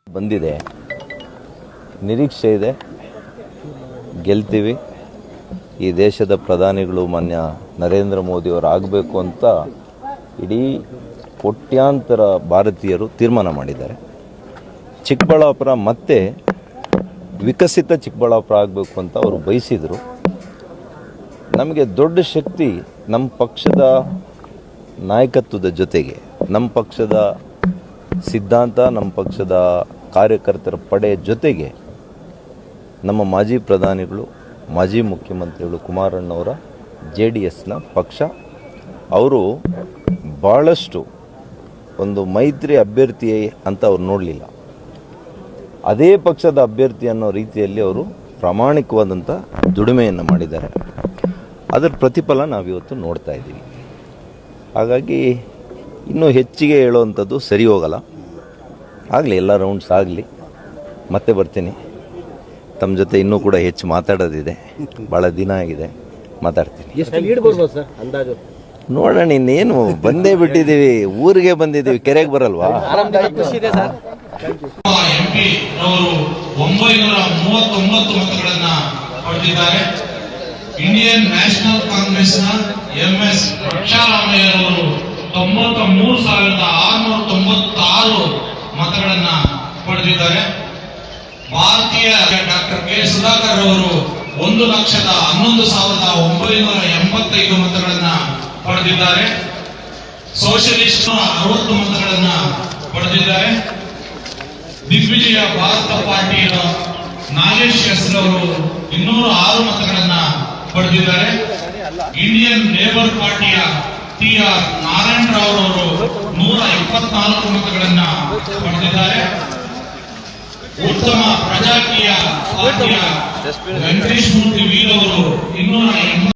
ಬಂದಿದೆ, ನಿರೀಕ್ಷೆ ಇದೆ, ಗೆಲ್ತೀವಿ. ಈ ದೇಶದ ಪ್ರಧಾನಿಗಳು ಮಾನ್ಯ ನರೇಂದ್ರ ಮೋದಿಯವರು ಆಗಬೇಕು ಅಂತ ಇಡೀ ಕೋಟ್ಯಾಂತರ ಭಾರತೀಯರು ತೀರ್ಮಾನ ಮಾಡಿದ್ದಾರೆ. ಚಿಕ್ಕಬಳ್ಳಾಪುರ ಮತ್ತೆ ವಿಕಸಿತ ಚಿಕ್ಕಬಳ್ಳಾಪುರ ಆಗಬೇಕು ಅಂತ ಅವರು ಬಯಸಿದರು. ನಮಗೆ ದೊಡ್ಡ ಶಕ್ತಿ ನಮ್ಮ ಪಕ್ಷದ ನಾಯಕತ್ವದ ಜೊತೆಗೆ, ನಮ್ಮ ಪಕ್ಷದ ಸಿದ್ಧಾಂತ, ನಮ್ಮ ಪಕ್ಷದ ಕಾರ್ಯಕರ್ತರ ಪಡೆ ಜೊತೆಗೆ ನಮ್ಮ ಮಾಜಿ ಪ್ರಧಾನಿಗಳು, ಮಾಜಿ ಮುಖ್ಯಮಂತ್ರಿಗಳು ಕುಮಾರಣ್ಣವರ JDSನ ಪಕ್ಷ. ಅವರು ಭಾಳಷ್ಟು ಒಂದು ಮೈತ್ರಿ ಅಭ್ಯರ್ಥಿ ಅಂತ ಅವ್ರು ನೋಡಲಿಲ್ಲ, ಅದೇ ಪಕ್ಷದ ಅಭ್ಯರ್ಥಿ ಅನ್ನೋ ರೀತಿಯಲ್ಲಿ ಅವರು ಪ್ರಾಮಾಣಿಕವಾದಂಥ ದುಡಿಮೆಯನ್ನು ಮಾಡಿದ್ದಾರೆ. ಅದರ ಪ್ರತಿಫಲ ನಾವಿವತ್ತು ನೋಡ್ತಾ ಇದ್ದೀವಿ. ಹಾಗಾಗಿ ಇನ್ನೂ ಹೆಚ್ಚಿಗೆ ಹೇಳುವಂಥದ್ದು ಸರಿ ಹೋಗಲ್ಲ. ಆಗಲಿ, ಎಲ್ಲ ರೌಂಡ್ಸ್ ಆಗಲಿ, ಮತ್ತೆ ಬರ್ತೀನಿ. ತಮ್ಮ ಜೊತೆ ಇನ್ನೂ ಕೂಡ ಹೆಚ್ಚು ಮಾತಾಡೋದಿದೆ, ಭಾಳ ದಿನ ಆಗಿದೆ, ಮಾತಾಡ್ತೀನಿ. ನೋಡೋಣ, ಇನ್ನೇನು ಬಂದೇ ಬಿಟ್ಟಿದ್ದೀವಿ, ಊರಿಗೆ ಬಂದಿದ್ದೀವಿ, ಕೆರೆಗೆ ಬರಲ್ವಾ? MP ಅವರು 939 ಮತಗಳನ್ನ ಪಡೆದಿದ್ದಾರೆ. ಇಂಡಿಯನ್ ನ್ಯಾಷನಲ್ ಕಾಂಗ್ರೆಸ್ನ MS ರಕ್ಷಾರಾಮಯ್ಯ ಅವರು 93,696 ಮತಗಳನ್ನ ಪಡೆದಿದ್ದಾರೆ. ಭಾರತೀಯ ಡಾಕ್ಟರ್ ಕೆ ಸುಧಾಕರ್ ಅವರು 1,11,985 ಮತಗಳನ್ನ ಪಡೆದಿದ್ದಾರೆ. ಸೋಷಲಿಸ್ಟ್ 60 ಮತಗಳನ್ನ ಪಡೆದಿದ್ದಾರೆ. ದಿಗ್ವಿಜಯ ಭಾರತ ಪಾರ್ಟಿಯ ನಾಗೇಶ್ ಹೆಸರವರು 206 ಮತಗಳನ್ನ ಪಡೆದಿದ್ದಾರೆ. ಇಂಡಿಯನ್ ಲೇಬರ್ ಪಾರ್ಟಿಯ TR ನಾರಾಯಣ ರಾವ್ ಅವರು 124 ಮತಗಳನ್ನ ಪಡೆದಿದ್ದಾರೆ. ಉತ್ತಮ ಪ್ರಜಾಕೀಯ ಪಾರ್ಟಿಯ ವೆಂಕಟೇಶ್ ಮೂರ್ತಿ ವೀರ್ ಅವರು 280